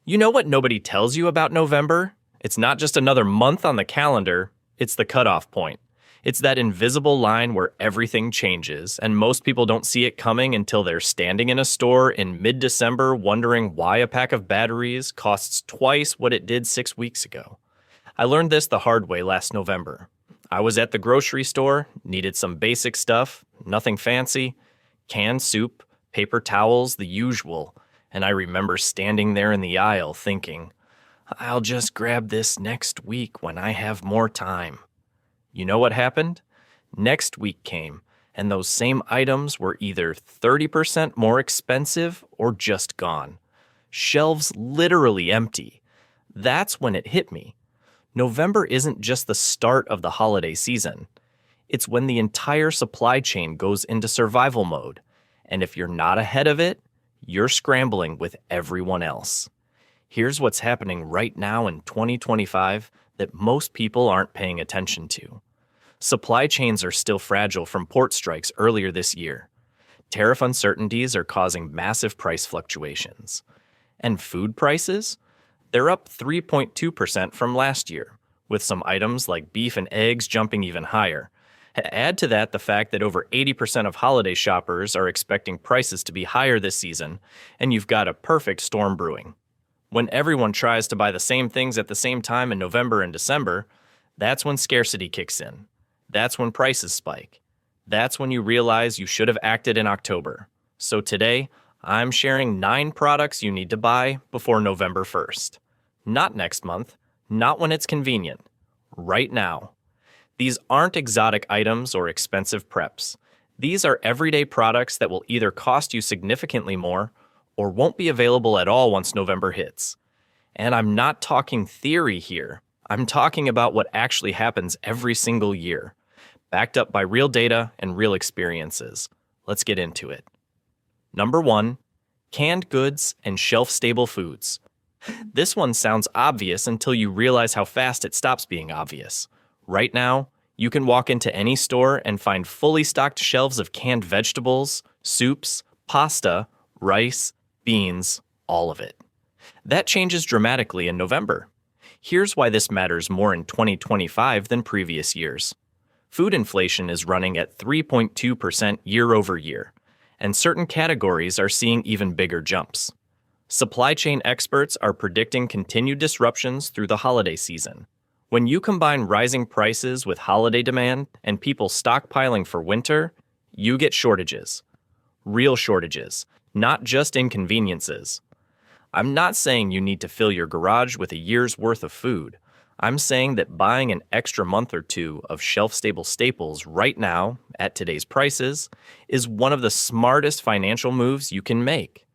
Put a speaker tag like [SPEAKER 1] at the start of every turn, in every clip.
[SPEAKER 1] You know what nobody tells you about November? It's not just another month on the calendar, it's the cutoff point. It's that invisible line where everything changes, and most people don't see it coming until they're standing in a store in mid-December wondering why a pack of batteries costs twice what it did 6 weeks ago. I learned this the hard way last November. I was at the grocery store, needed some basic stuff, nothing fancy, canned soup, paper towels, the usual, and I remember standing there in the aisle thinking, I'll just grab this next week when I have more time. You know what happened? Next week came, and those same items were either 30% more expensive or just gone. Shelves literally empty. That's when it hit me. November isn't just the start of the holiday season. It's when the entire supply chain goes into survival mode, and if you're not ahead of it, you're scrambling with everyone else. Here's what's happening right now in 2025 that most people aren't paying attention to. Supply chains are still fragile from port strikes earlier this year. Tariff uncertainties are causing massive price fluctuations. And food prices? They're up 3.2% from last year, with some items like beef and eggs jumping even higher. Add to that the fact that over 80% of holiday shoppers are expecting prices to be higher this season, and you've got a perfect storm brewing. When everyone tries to buy the same things at the same time in November and December, that's when scarcity kicks in. That's when prices spike. That's when you realize you should have acted in October. So today, I'm sharing 9 products you need to buy before November 1st. Not next month, not when it's convenient. Right now. These aren't exotic items or expensive preps. These are everyday products that will either cost you significantly more or won't be available at all once November hits. And I'm not talking theory here. I'm talking about what actually happens every single year, backed up by real data and real experiences. Let's get into it. Number 1, canned goods and shelf-stable foods. This one sounds obvious until you realize how fast it stops being obvious. Right now, you can walk into any store and find fully stocked shelves of canned vegetables, soups, pasta, rice, beans, all of it. That changes dramatically in November. Here's why this matters more in 2025 than previous years. Food inflation is running at 3.2% year over year, and certain categories are seeing even bigger jumps. Supply chain experts are predicting continued disruptions through the holiday season. When you combine rising prices with holiday demand and people stockpiling for winter, you get shortages. Real shortages, not just inconveniences. I'm not saying you need to fill your garage with a year's worth of food. I'm saying that buying an extra month or two of shelf-stable staples right now, at today's prices, is one of the smartest financial moves you can make.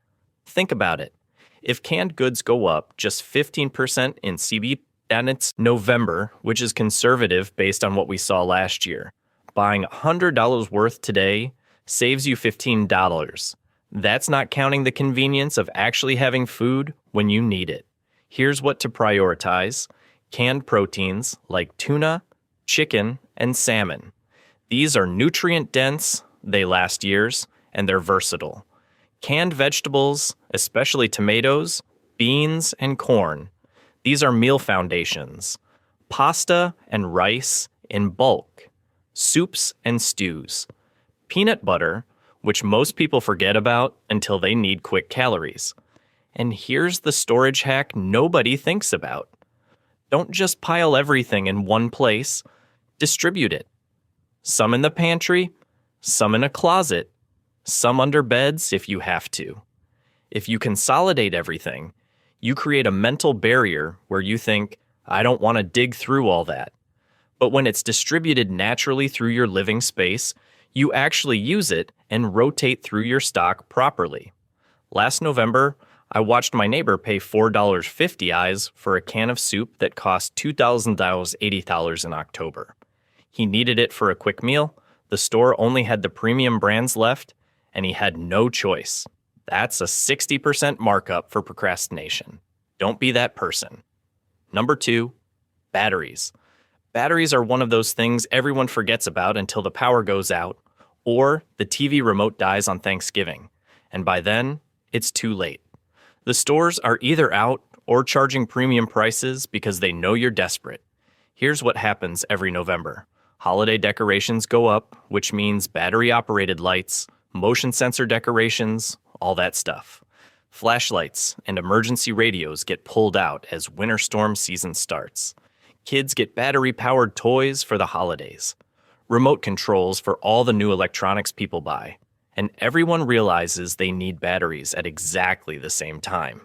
[SPEAKER 1] Think about it. If canned goods go up just 15% in CB, and it's November, which is conservative based on what we saw last year, buying $100 worth today saves you $15. That's not counting the convenience of actually having food when you need it. Here's what to prioritize. Canned proteins like tuna, chicken, and salmon. These are nutrient-dense, they last years, and they're versatile. Canned vegetables, especially tomatoes, beans, and corn. These are meal foundations. Pasta and rice in bulk. Soups and stews. Peanut butter, which most people forget about until they need quick calories. And here's the storage hack nobody thinks about. Don't just pile everything in one place. Distribute it. Some in the pantry, some in a closet, some under beds if you have to. If you consolidate everything, you create a mental barrier where you think, I don't want to dig through all that. But when it's distributed naturally through your living space, you actually use it and rotate through your stock properly. Last November, I watched my neighbor pay $4.50 for a can of soup that cost $2,080 in October. He needed it for a quick meal, the store only had the premium brands left, and he had no choice. That's a 60% markup for procrastination. Don't be that person. Number 2, batteries. Batteries are one of those things everyone forgets about until the power goes out, or the TV remote dies on Thanksgiving, and by then, it's too late. The stores are either out or charging premium prices because they know you're desperate. Here's what happens every November. Holiday decorations go up, which means battery-operated lights, motion sensor decorations, all that stuff. Flashlights and emergency radios get pulled out as winter storm season starts. Kids get battery-powered toys for the holidays. Remote controls for all the new electronics people buy. And everyone realizes they need batteries at exactly the same time.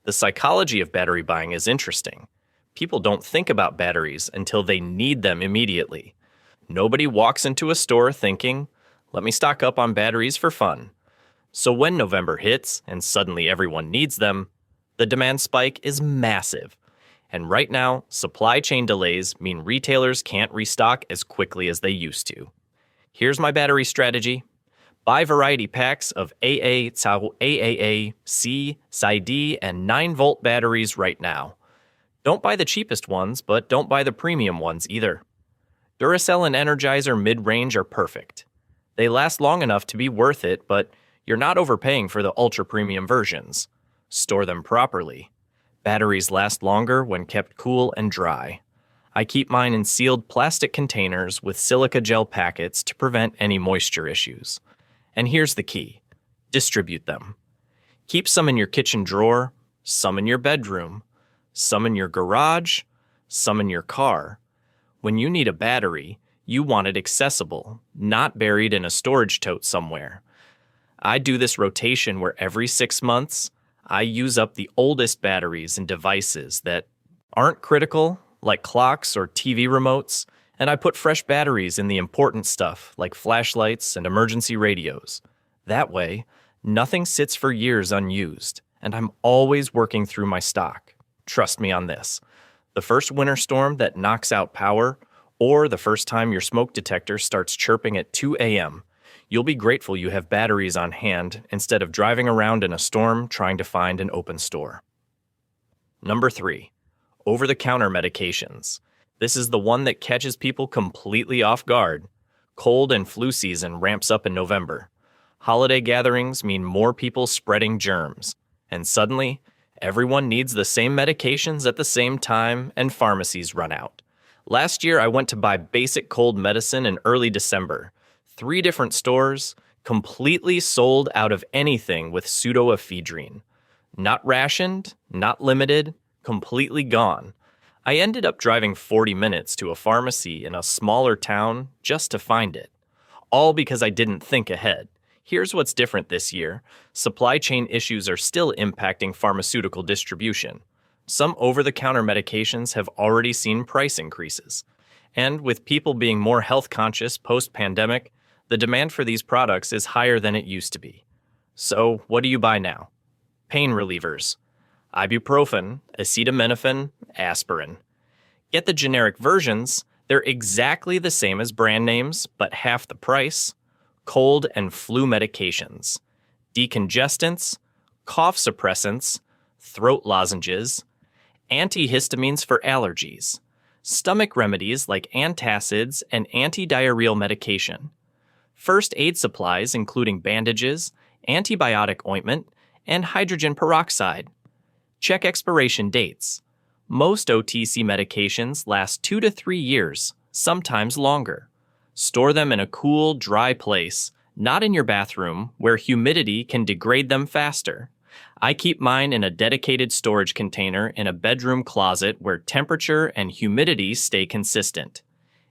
[SPEAKER 1] The psychology of battery buying is interesting. People don't think about batteries until they need them immediately. Nobody walks into a store thinking, let me stock up on batteries for fun. So when November hits and suddenly everyone needs them, the demand spike is massive. And right now, supply chain delays mean retailers can't restock as quickly as they used to. Here's my battery strategy. Buy variety packs of AA, AAA, C, Sci-D, and 9-volt batteries right now. Don't buy the cheapest ones, but don't buy the premium ones either. Duracell and Energizer mid-range are perfect. They last long enough to be worth it, but you're not overpaying for the ultra-premium versions. Store them properly. Batteries last longer when kept cool and dry. I keep mine in sealed plastic containers with silica gel packets to prevent any moisture issues. And here's the key. Distribute them. Keep some in your kitchen drawer, some in your bedroom, some in your garage, some in your car. When you need a battery, you want it accessible, not buried in a storage tote somewhere. I do this rotation where every 6 months, I use up the oldest batteries and devices that aren't critical, like clocks or TV remotes, and I put fresh batteries in the important stuff like flashlights and emergency radios. That way, nothing sits for years unused, and I'm always working through my stock. Trust me on this. The first winter storm that knocks out power, or the first time your smoke detector starts chirping at 2 a.m., you'll be grateful you have batteries on hand instead of driving around in a storm trying to find an open store. Number 3. Over-the-counter medications. This is the one that catches people completely off guard. Cold and flu season ramps up in November. Holiday gatherings mean more people spreading germs. And suddenly, everyone needs the same medications at the same time and pharmacies run out. Last year, I went to buy basic cold medicine in early December. 3 different stores, completely sold out of anything with pseudoephedrine. Not rationed, not limited, completely gone. I ended up driving 40 minutes to a pharmacy in a smaller town just to find it. All because I didn't think ahead. Here's what's different this year. Supply chain issues are still impacting pharmaceutical distribution. Some over-the-counter medications have already seen price increases. And with people being more health conscious post-pandemic, the demand for these products is higher than it used to be. So, what do you buy now? Pain relievers. Ibuprofen, acetaminophen, aspirin. Get the generic versions. They're exactly the same as brand names, but half the price. Cold and flu medications. Decongestants, cough suppressants, throat lozenges, antihistamines for allergies, stomach remedies like antacids and antidiarrheal medication, first aid supplies including bandages, antibiotic ointment, and hydrogen peroxide. Check expiration dates. Most OTC medications last 2 to 3 years, sometimes longer. Store them in a cool, dry place, not in your bathroom where humidity can degrade them faster. I keep mine in a dedicated storage container in a bedroom closet where temperature and humidity stay consistent.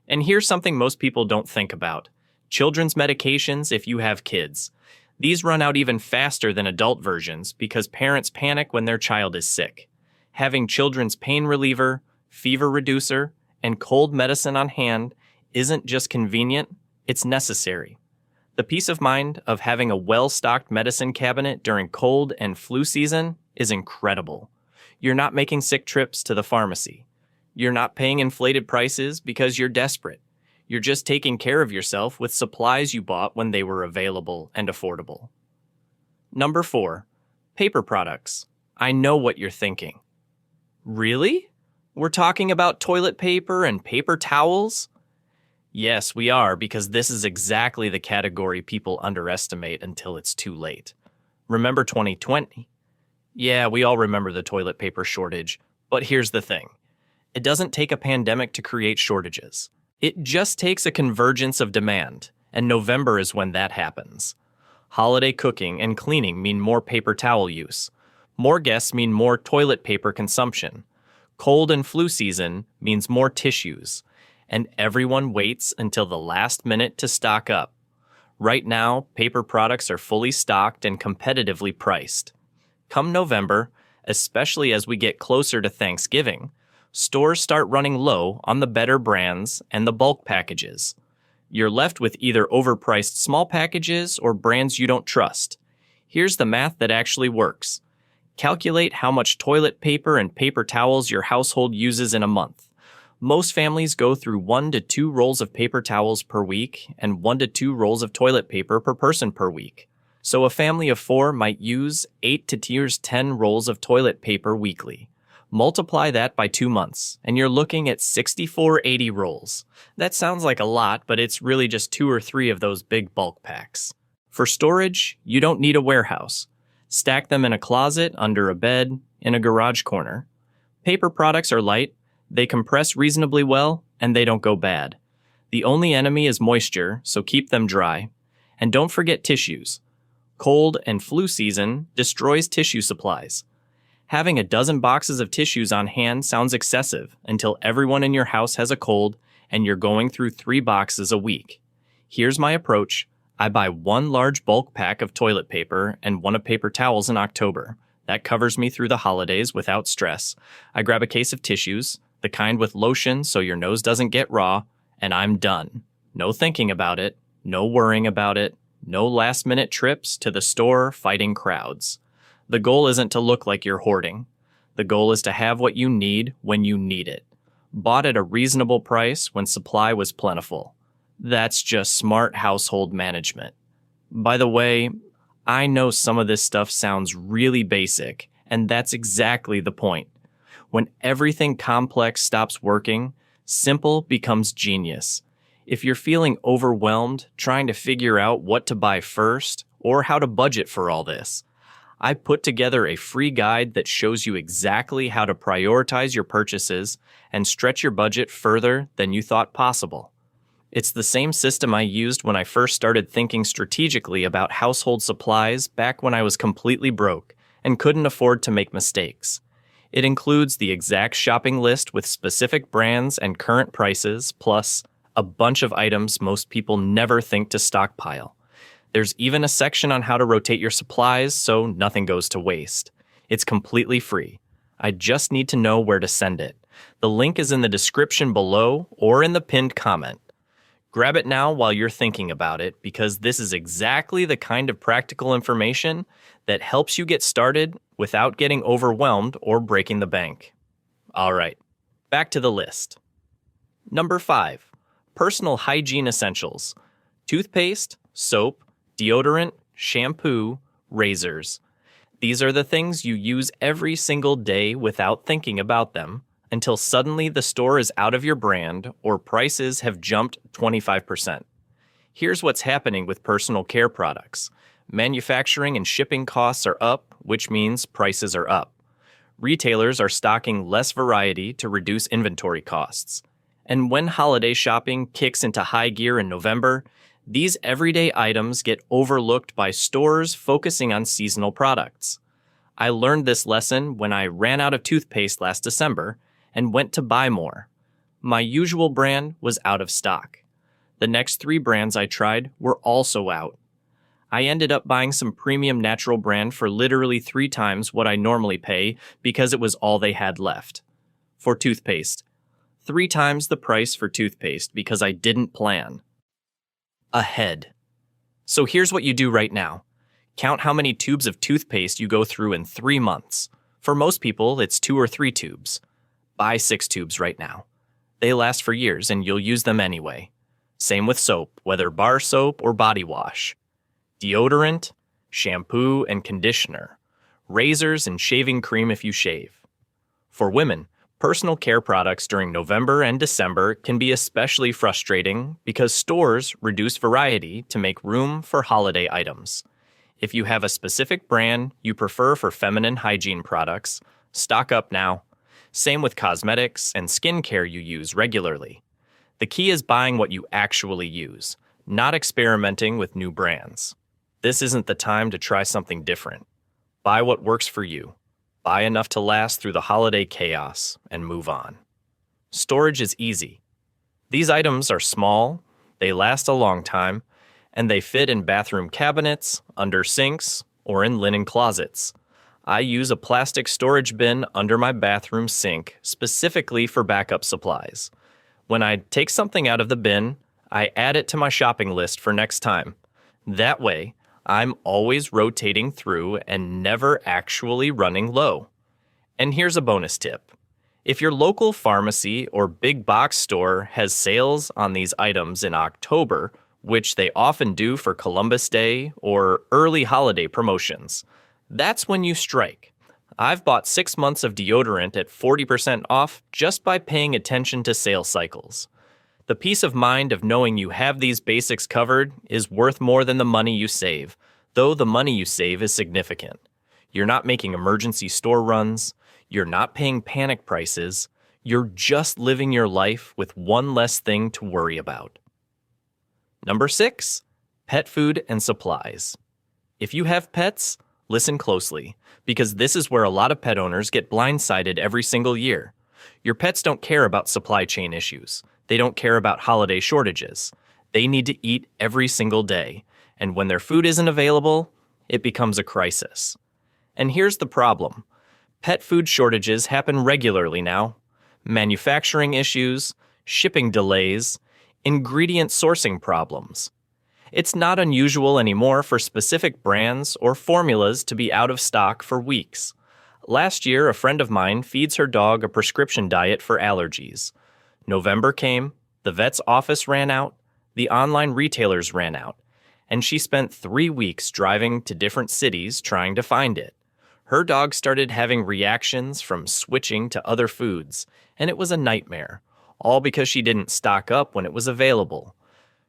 [SPEAKER 1] And here's something most people don't think about. Children's medications if you have kids. These run out even faster than adult versions because parents panic when their child is sick. Having children's pain reliever, fever reducer, and cold medicine on hand isn't just convenient, it's necessary. The peace of mind of having a well-stocked medicine cabinet during cold and flu season is incredible. You're not making sick trips to the pharmacy. You're not paying inflated prices because you're desperate. You're just taking care of yourself with supplies you bought when they were available and affordable. Number 4, paper products. I know what you're thinking. Really? We're talking about toilet paper and paper towels? Yes, we are, because this is exactly the category people underestimate until it's too late. Remember 2020? Yeah, we all remember the toilet paper shortage. But here's the thing. It doesn't take a pandemic to create shortages. It just takes a convergence of demand, and November is when that happens. Holiday cooking and cleaning mean more paper towel use. More guests mean more toilet paper consumption. Cold and flu season means more tissues. And everyone waits until the last minute to stock up. Right now, paper products are fully stocked and competitively priced. Come November, especially as we get closer to Thanksgiving, stores start running low on the better brands and the bulk packages. You're left with either overpriced small packages or brands you don't trust. Here's the math that actually works. Calculate how much toilet paper and paper towels your household uses in a month. Most families go through 1 to 2 rolls of paper towels per week and 1 to 2 rolls of toilet paper per person per week. So a family of 4 might use 8 to 10 rolls of toilet paper weekly. Multiply that by 2 months, and you're looking at 6480 rolls. That sounds like a lot, but it's really just 2 or 3 of those big bulk packs. For storage, you don't need a warehouse. Stack them in a closet, under a bed, in a garage corner. Paper products are light, they compress reasonably well, and they don't go bad. The only enemy is moisture, so keep them dry. And don't forget tissues. Cold and flu season destroys tissue supplies. Having a dozen boxes of tissues on hand sounds excessive until everyone in your house has a cold and you're going through 3 boxes a week. Here's my approach. I buy 1 large bulk pack of toilet paper and 1 of paper towels in October. That covers me through the holidays without stress. I grab a case of tissues, the kind with lotion so your nose doesn't get raw, and I'm done. No thinking about it, no worrying about it, no last-minute trips to the store fighting crowds. The goal isn't to look like you're hoarding. The goal is to have what you need when you need it. Bought at a reasonable price when supply was plentiful. That's just smart household management. By the way, I know some of this stuff sounds really basic, and that's exactly the point. When everything complex stops working, simple becomes genius. If you're feeling overwhelmed trying to figure out what to buy first or how to budget for all this, I put together a free guide that shows you exactly how to prioritize your purchases and stretch your budget further than you thought possible. It's the same system I used when I first started thinking strategically about household supplies back when I was completely broke and couldn't afford to make mistakes. It includes the exact shopping list with specific brands and current prices, plus a bunch of items most people never think to stockpile. There's even a section on how to rotate your supplies so nothing goes to waste. It's completely free. I just need to know where to send it. The link is in the description below or in the pinned comment. Grab it now while you're thinking about it, because this is exactly the kind of practical information that helps you get started without getting overwhelmed or breaking the bank. All right, back to the list. Number 5, personal hygiene essentials. Toothpaste, soap, deodorant, shampoo, razors. These are the things you use every single day without thinking about them, until suddenly the store is out of your brand or prices have jumped 25%. Here's what's happening with personal care products. Manufacturing and shipping costs are up, which means prices are up. Retailers are stocking less variety to reduce inventory costs. And when holiday shopping kicks into high gear in November, these everyday items get overlooked by stores focusing on seasonal products. I learned this lesson when I ran out of toothpaste last December and went to buy more. My usual brand was out of stock. The next 3 brands I tried were also out. I ended up buying some premium natural brand for literally 3 times what I normally pay because it was all they had left. For toothpaste, 3 times the price for toothpaste because I didn't plan ahead. So here's what you do right now. Count how many tubes of toothpaste you go through in 3 months. For most people, it's 2 or 3 tubes. Buy 6 tubes right now. They last for years and you'll use them anyway. Same with soap, whether bar soap or body wash. Deodorant, shampoo and conditioner. Razors and shaving cream if you shave. For women, personal care products during November and December can be especially frustrating because stores reduce variety to make room for holiday items. If you have a specific brand you prefer for feminine hygiene products, stock up now. Same with cosmetics and skincare you use regularly. The key is buying what you actually use, not experimenting with new brands. This isn't the time to try something different. Buy what works for you. Buy enough to last through the holiday chaos and move on. Storage is easy. These items are small, they last a long time, and they fit in bathroom cabinets, under sinks, or in linen closets. I use a plastic storage bin under my bathroom sink specifically for backup supplies. When I take something out of the bin, I add it to my shopping list for next time. That way, I'm always rotating through and never actually running low. And here's a bonus tip. If your local pharmacy or big box store has sales on these items in October, which they often do for Columbus Day or early holiday promotions, that's when you strike. I've bought 6 months of deodorant at 40% off just by paying attention to sales cycles. The peace of mind of knowing you have these basics covered is worth more than the money you save, though the money you save is significant. You're not making emergency store runs, you're not paying panic prices, you're just living your life with one less thing to worry about. Number 6, pet food and supplies. If you have pets, listen closely, because this is where a lot of pet owners get blindsided every single year. Your pets don't care about supply chain issues. They don't care about holiday shortages. They need to eat every single day, and when their food isn't available, it becomes a crisis. And here's the problem. Pet food shortages happen regularly now. Manufacturing issues, shipping delays, ingredient sourcing problems. It's not unusual anymore for specific brands or formulas to be out of stock for weeks. Last year, a friend of mine feeds her dog a prescription diet for allergies. November came, the vet's office ran out, the online retailers ran out, and she spent 3 weeks driving to different cities trying to find it. Her dog started having reactions from switching to other foods, and it was a nightmare, all because she didn't stock up when it was available.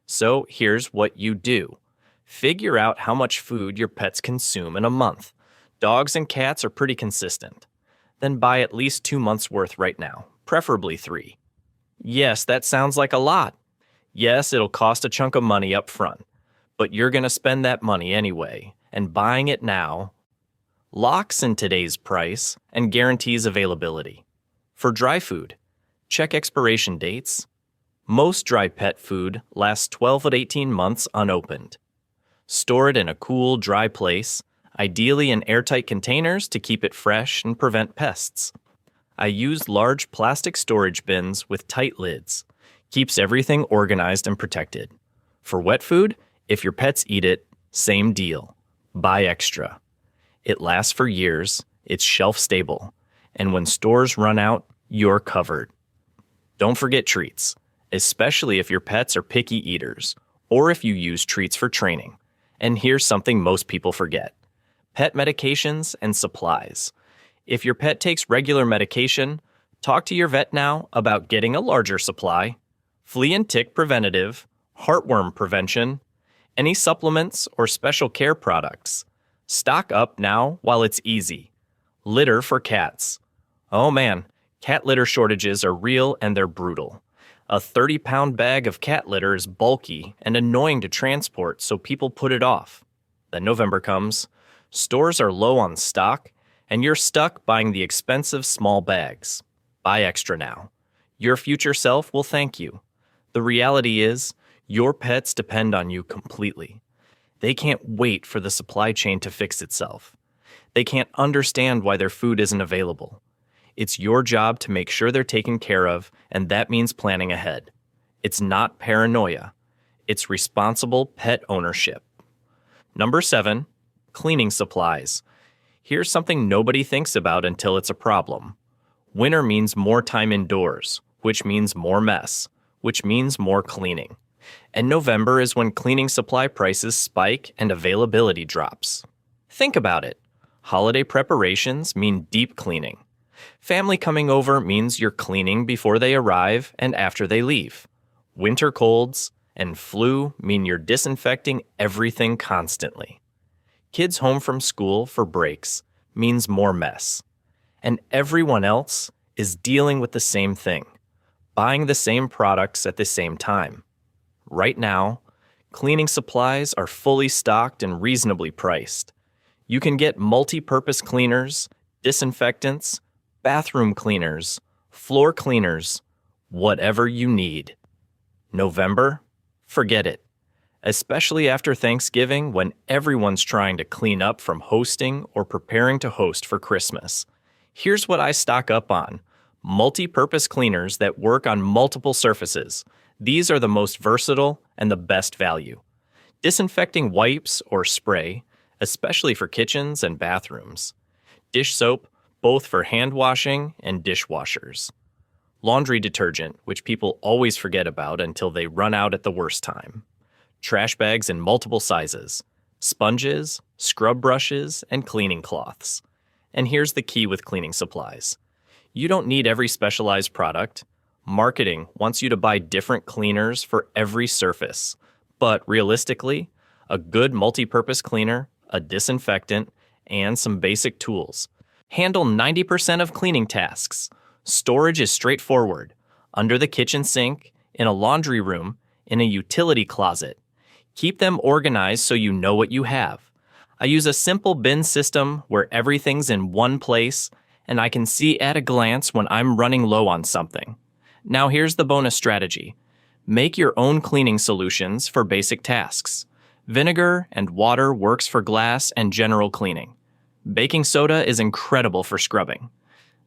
[SPEAKER 1] So here's what you do. Figure out how much food your pets consume in a month. Dogs and cats are pretty consistent. Then buy at least 2 months' worth right now, preferably 3. Yes, that sounds like a lot. Yes, it'll cost a chunk of money up front, but you're going to spend that money anyway, and buying it now locks in today's price and guarantees availability. For dry food, check expiration dates. Most dry pet food lasts 12 to 18 months unopened. Store it in a cool, dry place, ideally in airtight containers to keep it fresh and prevent pests. I use large plastic storage bins with tight lids. Keeps everything organized and protected. For wet food, if your pets eat it, same deal. Buy extra. It lasts for years, it's shelf stable, and when stores run out, you're covered. Don't forget treats, especially if your pets are picky eaters, or if you use treats for training. And here's something most people forget. Pet medications and supplies. If your pet takes regular medication, talk to your vet now about getting a larger supply. Flea and tick preventative, heartworm prevention, any supplements or special care products. Stock up now while it's easy. Litter for cats. Oh man, cat litter shortages are real and they're brutal. A 30-pound bag of cat litter is bulky and annoying to transport, so people put it off. Then November comes, stores are low on stock, and you're stuck buying the expensive small bags. Buy extra now. Your future self will thank you. The reality is, your pets depend on you completely. They can't wait for the supply chain to fix itself. They can't understand why their food isn't available. It's your job to make sure they're taken care of, and that means planning ahead. It's not paranoia. It's responsible pet ownership. Number 7, cleaning supplies. Here's something nobody thinks about until it's a problem. Winter means more time indoors, which means more mess, which means more cleaning. And November is when cleaning supply prices spike and availability drops. Think about it. Holiday preparations mean deep cleaning. Family coming over means you're cleaning before they arrive and after they leave. Winter colds and flu mean you're disinfecting everything constantly. Kids home from school for breaks means more mess. And everyone else is dealing with the same thing, buying the same products at the same time. Right now, cleaning supplies are fully stocked and reasonably priced. You can get multi-purpose cleaners, disinfectants, bathroom cleaners, floor cleaners, whatever you need. November? Forget it. Especially after Thanksgiving when everyone's trying to clean up from hosting or preparing to host for Christmas. Here's what I stock up on. Multi-purpose cleaners that work on multiple surfaces. These are the most versatile and the best value. Disinfecting wipes or spray, especially for kitchens and bathrooms. Dish soap, both for hand washing and dishwashers. Laundry detergent, which people always forget about until they run out at the worst time. Trash bags in multiple sizes. Sponges, scrub brushes, and cleaning cloths. And here's the key with cleaning supplies. You don't need every specialized product. Marketing wants you to buy different cleaners for every surface. But realistically, a good multi-purpose cleaner, a disinfectant, and some basic tools handle 90% of cleaning tasks. Storage is straightforward. Under the kitchen sink, in a laundry room, in a utility closet. Keep them organized so you know what you have. I use a simple bin system where everything's in one place, and I can see at a glance when I'm running low on something. Now here's the bonus strategy. Make your own cleaning solutions for basic tasks. Vinegar and water works for glass and general cleaning. Baking soda is incredible for scrubbing.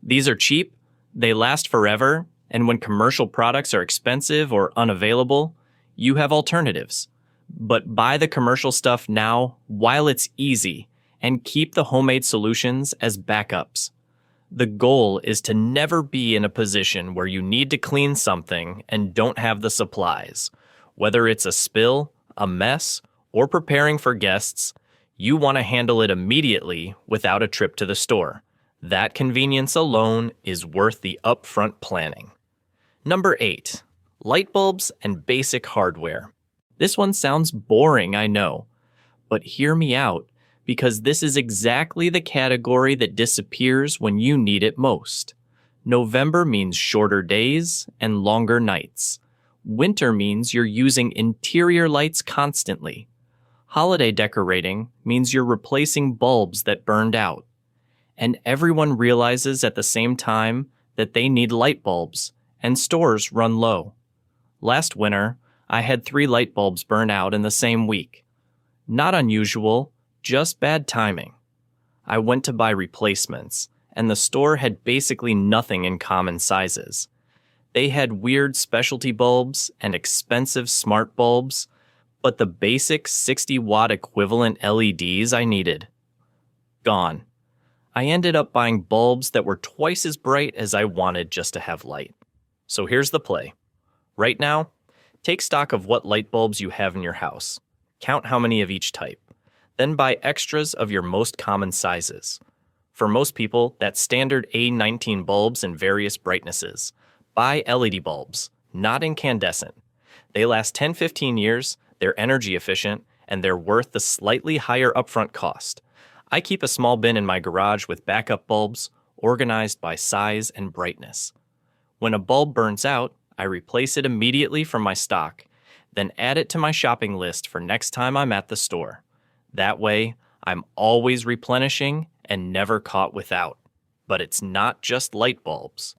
[SPEAKER 1] These are cheap, they last forever, and when commercial products are expensive or unavailable, you have alternatives. But buy the commercial stuff now while it's easy and keep the homemade solutions as backups. The goal is to never be in a position where you need to clean something and don't have the supplies. Whether it's a spill, a mess, or preparing for guests, you want to handle it immediately without a trip to the store. That convenience alone is worth the upfront planning. Number 8. Light bulbs and basic hardware. This one sounds boring, I know, but hear me out, because this is exactly the category that disappears when you need it most. November means shorter days and longer nights. Winter means you're using interior lights constantly. Holiday decorating means you're replacing bulbs that burned out. And everyone realizes at the same time that they need light bulbs, and stores run low. Last winter, I had 3 light bulbs burn out in the same week. Not unusual, just bad timing. I went to buy replacements, and the store had basically nothing in common sizes. They had weird specialty bulbs and expensive smart bulbs, but the basic 60-watt equivalent LEDs I needed, gone. I ended up buying bulbs that were twice as bright as I wanted just to have light. So here's the play. Right now, take stock of what light bulbs you have in your house. Count how many of each type. Then buy extras of your most common sizes. For most people, that's standard A19 bulbs in various brightnesses. Buy LED bulbs, not incandescent. They last 10-15 years, they're energy efficient, and they're worth the slightly higher upfront cost. I keep a small bin in my garage with backup bulbs, organized by size and brightness. When a bulb burns out, I replace it immediately from my stock, then add it to my shopping list for next time I'm at the store. That way, I'm always replenishing and never caught without. But it's not just light bulbs.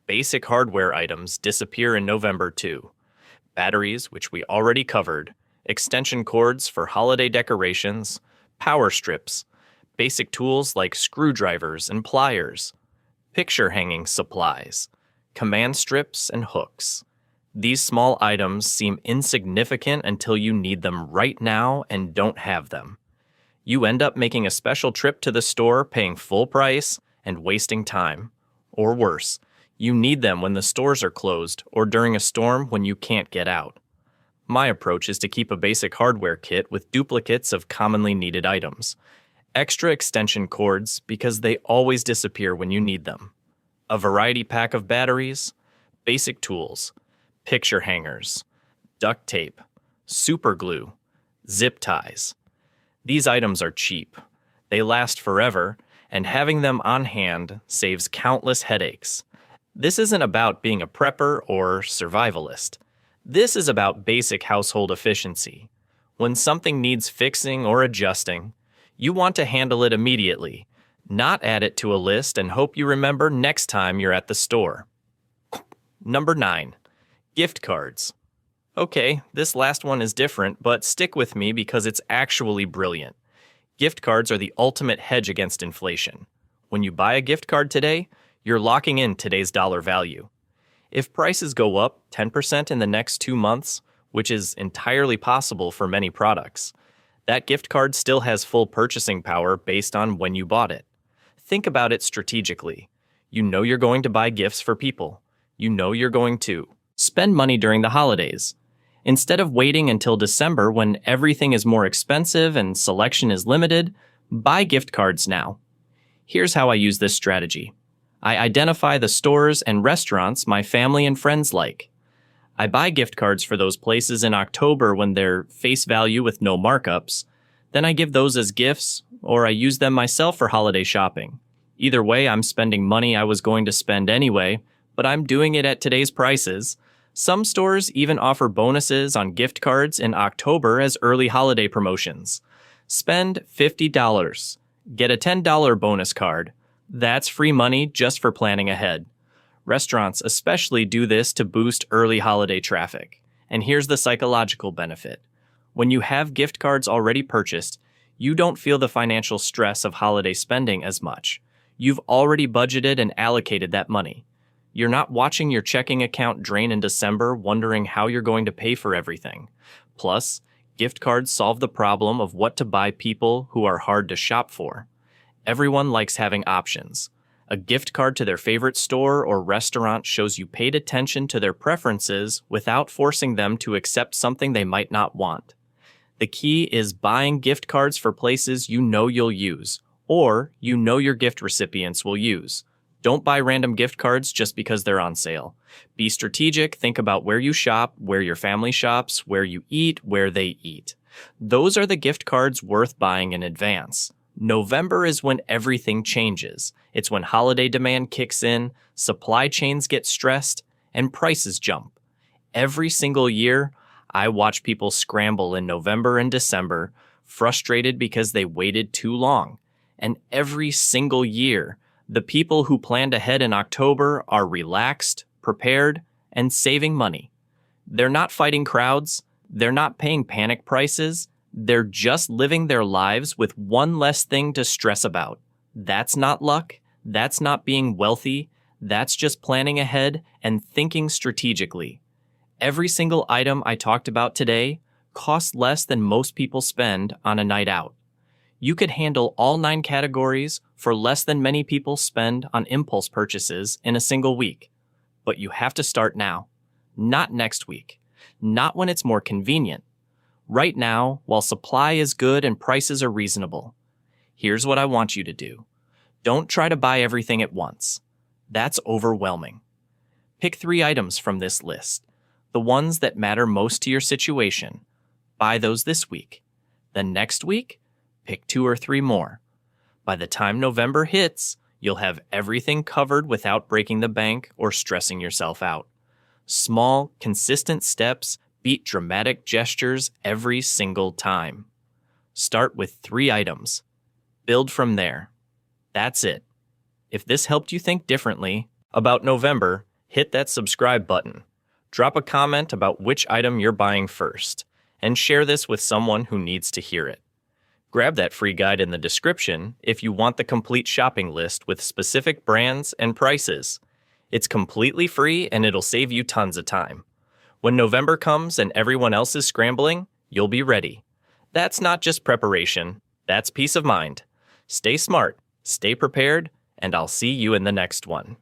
[SPEAKER 1] Basic hardware items disappear in November too. Batteries, which we already covered, extension cords for holiday decorations, power strips, basic tools like screwdrivers and pliers, picture hanging supplies, command strips and hooks. These small items seem insignificant until you need them right now and don't have them. You end up making a special trip to the store paying full price and wasting time. Or worse, you need them when the stores are closed or during a storm when you can't get out. My approach is to keep a basic hardware kit with duplicates of commonly needed items. Extra extension cords because they always disappear when you need them. A variety pack of batteries, basic tools, picture hangers, duct tape, super glue, zip ties. These items are cheap. They last forever, and having them on hand saves countless headaches. This isn't about being a prepper or survivalist. This is about basic household efficiency. When something needs fixing or adjusting, you want to handle it immediately, not add it to a list and hope you remember next time you're at the store. Number 9. Gift cards. Okay, this last one is different, but stick with me because it's actually brilliant. Gift cards are the ultimate hedge against inflation. When you buy a gift card today, you're locking in today's dollar value. If prices go up 10% in the next 2 months, which is entirely possible for many products, that gift card still has full purchasing power based on when you bought it. Think about it strategically. You know you're going to buy gifts for people. You know you're going to spend money during the holidays. Instead of waiting until December when everything is more expensive and selection is limited, buy gift cards now. Here's how I use this strategy. I identify the stores and restaurants my family and friends like. I buy gift cards for those places in October when they're face value with no markups. Then I give those as gifts, or I use them myself for holiday shopping. Either way, I'm spending money I was going to spend anyway, but I'm doing it at today's prices. Some stores even offer bonuses on gift cards in October as early holiday promotions. Spend $50. Get a $10 bonus card. That's free money just for planning ahead. Restaurants especially do this to boost early holiday traffic. And here's the psychological benefit. When you have gift cards already purchased, you don't feel the financial stress of holiday spending as much. You've already budgeted and allocated that money. You're not watching your checking account drain in December wondering how you're going to pay for everything. Plus, gift cards solve the problem of what to buy people who are hard to shop for. Everyone likes having options. A gift card to their favorite store or restaurant shows you paid attention to their preferences without forcing them to accept something they might not want. The key is buying gift cards for places you know you'll use, or you know your gift recipients will use. Don't buy random gift cards just because they're on sale. Be strategic, think about where you shop, where your family shops, where you eat, where they eat. Those are the gift cards worth buying in advance. November is when everything changes. It's when holiday demand kicks in, supply chains get stressed, and prices jump. Every single year, I watch people scramble in November and December, frustrated because they waited too long. And every single year, the people who planned ahead in October are relaxed, prepared, and saving money. They're not fighting crowds. They're not paying panic prices. They're just living their lives with one less thing to stress about. That's not luck. That's not being wealthy. That's just planning ahead and thinking strategically. Every single item I talked about today costs less than most people spend on a night out. You could handle all 9 categories for less than many people spend on impulse purchases in a single week. But you have to start now, not next week, not when it's more convenient. Right now, while supply is good and prices are reasonable. Here's what I want you to do. Don't try to buy everything at once. That's overwhelming. Pick 3 items from this list, the ones that matter most to your situation. Buy those this week. Then next week, pick 2 or 3 more. By the time November hits, you'll have everything covered without breaking the bank or stressing yourself out. Small, consistent steps beat dramatic gestures every single time. Start with 3 items. Build from there. That's it. If this helped you think differently about November, hit that subscribe button. Drop a comment about which item you're buying first, and share this with someone who needs to hear it. Grab that free guide in the description if you want the complete shopping list with specific brands and prices. It's completely free and it'll save you tons of time. When November comes and everyone else is scrambling, you'll be ready. That's not just preparation, that's peace of mind. Stay smart, stay prepared, and I'll see you in the next one.